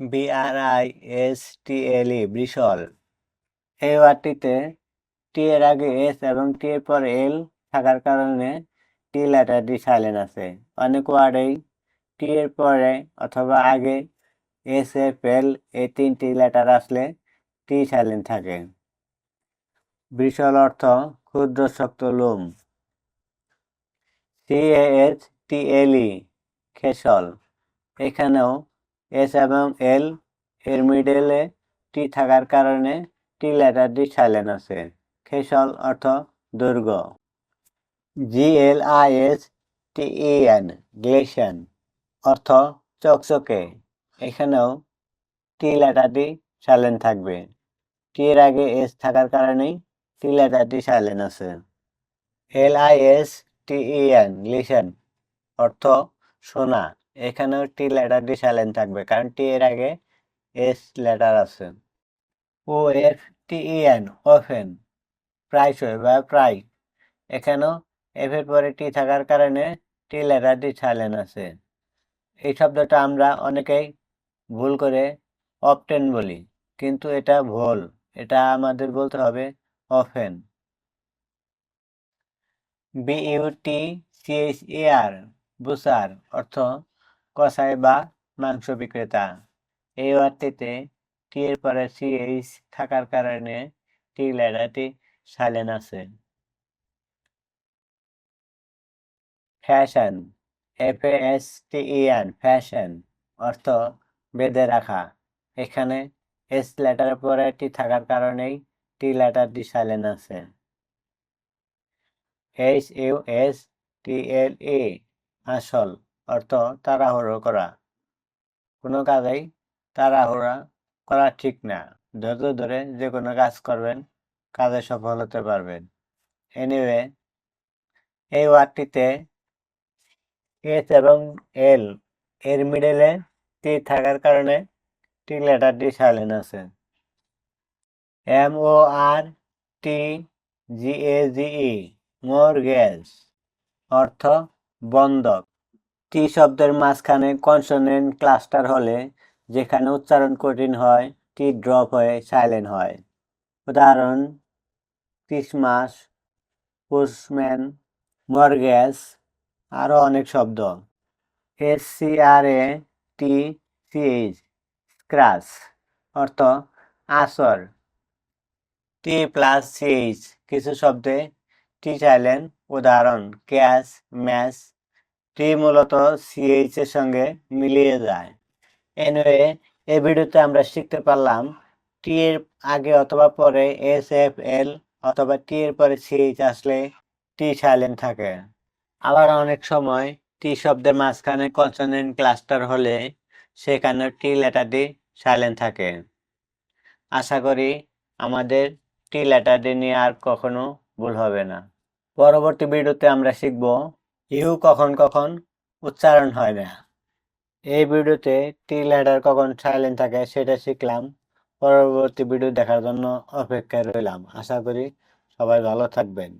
BRISTLE বৃষল। এই ওয়ার্ডটিতে টি এর আগে এস এবং টি এর পরে এল থাকার কারণে টি লেটারটি সাইলেন্ট আছে। অনেক ওয়ার্ডেই টি এর পরে অথবা আগে এস এফ এল এই তিনটি লেটার আসলে টি সাইলেন্ট থাকে। বৃষল অর্থ ক্ষুদ্র শক্ত লোম। CASTLE খেসল। এখানেও এস এবং এল এর মিডলে টি থাকার কারণে টি লেটারটি সাইলেন্ট আছে। খেসল অর্থ দৈর্ঘ্য। GLISTEN গ্লেশন অর্থ চকচকে। এখানেও টি লেটারটি সাইলেন্ট থাকবে। টি এর আগে এস থাকার কারণেই টি লেটারটি সাইলেন্ট আছে। LISTEN লিসেন অর্থ শোনা। এখানেও টি লেটারটি সাইলেন্ট থাকবে কারণ টি এর আগে এস লেটার আছে। OFTEN অফেন প্রায়শই বা প্রায়। এখানেও এফ এর পরে টি থাকার কারণে টি লেটারটি সাইলেন্ট আছে। এই শব্দটা আমরা অনেকেই ভুল করে অফটেন বলি, কিন্তু এটা ভুল। এটা আমাদের বলতে হবে অফেন। BUTCHER বুচার অর্থ কসাই বা মাংস বিক্রেতা। এই ওয়ার্ডটিতে টি এর পরে CH থাকার কারণে টি লেটারটি সাইলেন্ট আছে। ফ্যাশন FASTEN ফ্যাশন অর্থ বেঁধে রাখা। এখানে এস লেটারের পরে টি থাকার কারণেই টি লেটারটি সাইলেন্ট আছে। HUSTLE আসল অর্থ তাড়াহুড়ো করা। কোনো কাজেই তাড়াহুড়া করা ঠিক না। ধৈর্য ধরে যে কোনো কাজ করবেন, কাজে সফল হতে পারবেন। এনিওয়ে, এই ওয়ার্ডটিতে এস এবং এল এর মিডলে টি থাকার কারণে টি লেটারটি সাইলেন্ট আছে। MORTGAGE মর্গেজ অর্থ বন্ধক। টি শব্দের মাঝখানে কনসোনেন্ট ক্লাস্টার হলে যেখানে উচ্চারণ কঠিন হয় টি ড্রপ হয়ে সাইলেন্ট হয়। উদাহরণ: ক্রিসমাস, পোস্টম্যান, মর্গেজ, আরও অনেক শব্দ। SCRATCH স্ক্র্যাচ অর্থ আঁচড়। T+CH কিছু শব্দে টি সাইলেন্ট। উদাহরণ: ক্যাচ, ম্যাচ। টি মূলত CH এর সঙ্গে মিলিয়ে যায়। এনিওয়ে, এই ভিডিওতে আমরা শিখতে পারলাম টি এর আগে অথবা পরে SFL অথবা টি এর পরে CH আসলে টি সাইলেন্ট থাকে। আবার অনেক সময় টি শব্দের মাঝখানে কনসোনেন্ট ক্লাস্টার হলে সেখানে টি লেটারটি সাইলেন্ট থাকে। আশা করি আমাদের টি লেটারটি নিয়ে আর কখনো ভুল হবে না। পরবর্তী ভিডিওতে আমরা শিখব ইউ কখন কখন উচ্চারণ হয় না। এই ভিডিওতে টি লেটার কখন সাইলেন্ট থাকে সেটা শিখলাম। পরবর্তী ভিডিও দেখার জন্য অপেক্ষায় রইলাম। আশা করি সবাই ভালো থাকবেন।